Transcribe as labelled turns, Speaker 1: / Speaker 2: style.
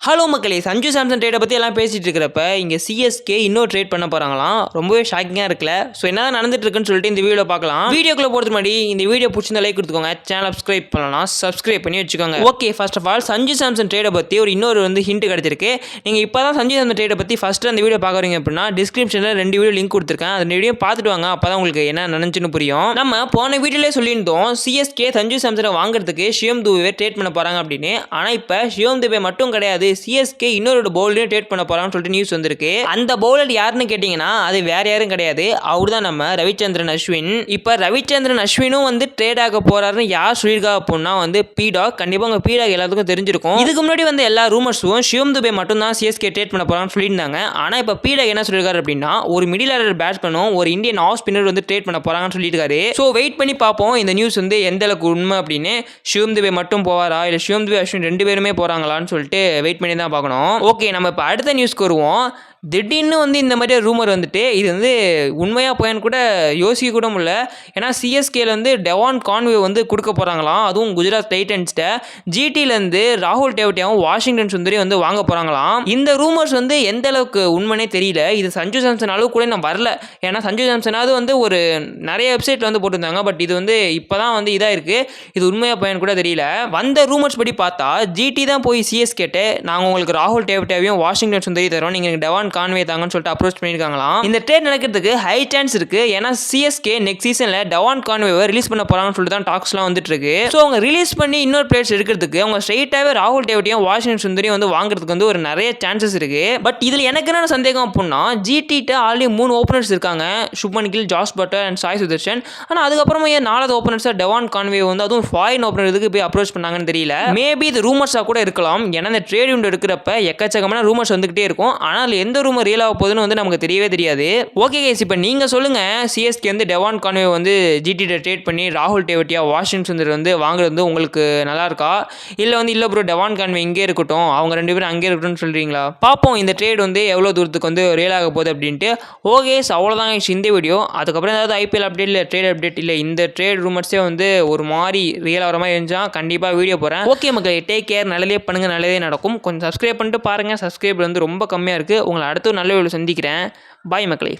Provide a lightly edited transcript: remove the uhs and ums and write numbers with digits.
Speaker 1: Hello மக்களே, சஞ்சு சாம்சன் ட்ரேடை பற்றி எல்லாம் பேசிகிட்டு இருக்கிறப்ப இங்கே சிஎஸ்கே இன்னொரு ட்ரேட் பண்ண போகிறாங்களாம். ரொம்பவே ஷாக்கிங்காக இருக்குல்ல. ஸோ என்ன நடந்துட்டு இருக்குன்னு சொல்லிட்டு இந்த வீடியோ பார்க்கலாம். வீடியோக்குள்ளே போகிறது முன்னாடி இந்த வீடியோ பிடிச்சிருந்த லைக் கொடுத்துக்கோங்க. சேனல் சப்ஸ்கிரைப் பண்ணலாம், சப்ஸ்கிரைப் பண்ணி வச்சுக்கோங்க. Okay, first of all Sanju Samson ட்ரேடை பற்றி இன்னொரு ஹிண்ட் கிடச்சிருக்கு. நீங்கள் இப்போ தான் சஞ்சு சாம்சன் ட்ரேடை பற்றி ஃபஸ்ட்டு அந்த வீடியோ பார்க்குறீங்க அப்படின்னா டிஸ்கிரிப்ஷனில் 2 வீடியோ லிங்க் கொடுத்துருக்கேன். அந்த வீடியோ பார்த்துட்டு வாங்க, அப்போ தான் உங்களுக்கு என்ன நினச்சுன்னு புரியும். நம்ம போன வீடியோலேயே சொல்லியிருந்தோம் சிஎஸ்கே சஞ்சு சாம்சனை வாங்குறதுக்கு ஷிவம் துபே ட்ரேட் பண்ண போகிறாங்க அப்படின்னு. ஆனால் இப்போ ஷிவம் துபே மட்டும் கிடையாது, சிஎஸ்கே இன்னொரு பவுலரையும் ட்ரேட் பண்ண போறான்னு சொல்லிட்டு நியூஸ் வந்திருக்கு. அந்த பவுலர் யாருன்னு கேட்டீங்கன்னா அது வேற யாரும் கிடையாது, அவர் தான் நம்ம ரவிச்சந்திரன் அஸ்வின். இப்ப ரவிச்சந்திரன் அஸ்வினும் ட்ரேட் ஆக போறாருன்னு யார் சொல்லியிருக்கா அப்படின்னா பீடாக். கண்டிப்பா உங்க பீடாக் எல்லாத்துக்கும் தெரிஞ்சிருக்கும். இதுக்கு முன்னாடி எல்லா ரூமர்ஸும் ஷிவம் துபே மட்டும் தான் சிஎஸ்கே ட்ரேட் பண்ண போறான்னு சொல்லியிருந்தாங்க. ஆனா இப்ப பீடாக் என்ன சொல்லியிருக்காரு அப்படின்னா ஒரு மிடில் ஆர்டர் பேட்ஸ்மேனும் ஒரு இந்தியன் ஆஃப் ஸ்பின்னர் ட்ரேட் பண்ண போறாங்கன்னு சொல்லியிருக்காரு. ஸோ வெயிட் பண்ணி பார்ப்போம் இந்த நியூஸ் எந்த அளவுக்கு உண்மை அப்படின்னு. ஷிவம் துபே மட்டும் போவாரா இல்ல ஷிவம் துபே அஸ்வின் 2 பேருமே போறாங்களான்னு சொல்லிட்டு வெயிட் பண்ணி தான் பார்க்கணும். ஓகே, நம்ம இப்போ அடுத்த நியூஸ்க்கு வருவோம். திடீர்னு இந்த மாதிரி ரூமர் இது உண்மையாக போயின்னு கூட யோசிக்க கூட முடியல. ஏன்னா சிஎஸ்கேல டெவான் கான்வே கொடுக்க போகிறாங்களாம், அதுவும் குஜராத் டைட்டன்ஸ்ட. ஜிடிலேருந்து ராகுல் டேவட்டியாவும் வாஷிங்டன் சுந்தரி வாங்க போகிறாங்களாம். இந்த ரூமர்ஸ் எந்த அளவுக்கு உண்மைனே தெரியல. இது சஞ்சு சாம்சன் அளவு கூட நான் வரல. ஏன்னா சஞ்சு சாம்சனாவது ஒரு நிறைய வெப்சைட்டில் போட்டிருந்தாங்க. பட் இது இப்போ தான் இதாக இருக்குது. இது உண்மையாக போயின்னு கூட தெரியல. வந்த ரூமர்ஸ் படி பார்த்தா ஜிடி தான் போய் சிஎஸ்கேட்டு நாங்கள் உங்களுக்கு ராகுல் டேவட்டியாவையும் வாஷிங்டன் சுந்தரி தரோம், நீங்கள் டெவான் கான்வே தாங்கன்னு சொல்லிட்டு அப்ரோச் பண்ணிருக்காங்களாம். இந்த ட்ரேட் நடக்கிறதுக்கு ஹை சான்ஸ் இருக்கு. ஏன்னா சிஎஸ்கே நெக்ஸ்ட் சீசன்ல டெவான் கான்வேவை ரிலீஸ் பண்ண போறாங்கன்னு சொல்லிட்டு தான் டாக்ஸ்லாம் வந்துட்டு இருக்கு. ஸோ அவங்க ரிலீஸ் பண்ணி இன்னொரு பிளேயர்ஸ் எடுக்கிறதுக்கு அவங்க ஸ்ட்ரைட்டாவே ராகுல் டேவட்டியும் வாஷிங்டன் சுந்தரியும் வாங்குறதுக்கு ஒரு நிறைய சான்சஸ் இருக்கு. பட் இதுல எனக்கு என்ன சந்தேகம் அப்படின்னா ஜிடிட்ட ஆல்ரெடி 3 ஓப்பனர்ஸ் இருக்காங்க, Shubman Gill, Jos Buttler and Sai Sudharsan. ஆனா அதுக்கப்புறமா 4வது ஓப்பனர்ஸா டெவான் கான்வே அதுவும் ஃபாரின் ஓப்பனர் இதுக்கு போய் அப்ரோச் பண்ணாங்கன்னு தெரியல. மேபி இது ரூமர்ஸா கூட இருக்கலாம். ஏன்னா இந்த ட்ரேட் விண்டோ எடுக்கிறப்ப எக்கச்சக்கமான ரூமர்ஸ் வந்துகிட்டே இருக்கும். ஆனால் எந்த ரூமர் ரியல் ஆக போகுதுன்னு நமக்கு தெரியவே தெரியாது. ஓகே கைஸ், இப்போ நீங்க சொல்லுங்க, CSK Devon Conway GT trade பண்ணி ராகுல் டேவட்டியா வாஷிங்டன் சுந்தர் வாங்குறது உங்களுக்கு நல்லா இருக்கா, இல்ல ப்ரோ டெவான் கான்வே இங்கே இருக்கட்டும், அவங்க 2 பேரும் அங்கே இருக்கட்டும்னு சொல்றீங்களா? பார்ப்போம் இந்த ட்ரேட் எவ்வளவு தூரத்துக்கு ரியல் ஆக போகுது அப்படின்ட்டு. ஓகே, அவ்வளோதான் இந்த வீடியோ. அதுக்கப்புறம் ஏதாவது ஐபிஎல் அப்டேட் இல்லை ட்ரேட் அப்டேட் இல்லை இந்த ட்ரேட் ரூமர்ஸே ஒரு மாதிரி ரியல் ஆகிற மாதிரி இருந்துச்சா கண்டிப்பாக வீடியோ போகிறேன். ஓகே மக்களே, டேக் கேர், நல்லதே பண்ணுங்க, நல்லதே நடக்கும். கொஞ்சம் சப்ஸ்கிரைப் பண்ணிட்டு பாருங்க, சப்ஸ்கிரைப் ரொம்ப கம்மியாக இருக்குது. உங்களை அடுத்து நல்ல வீடியோ சந்திக்கிறேன். பாய் மக்களே.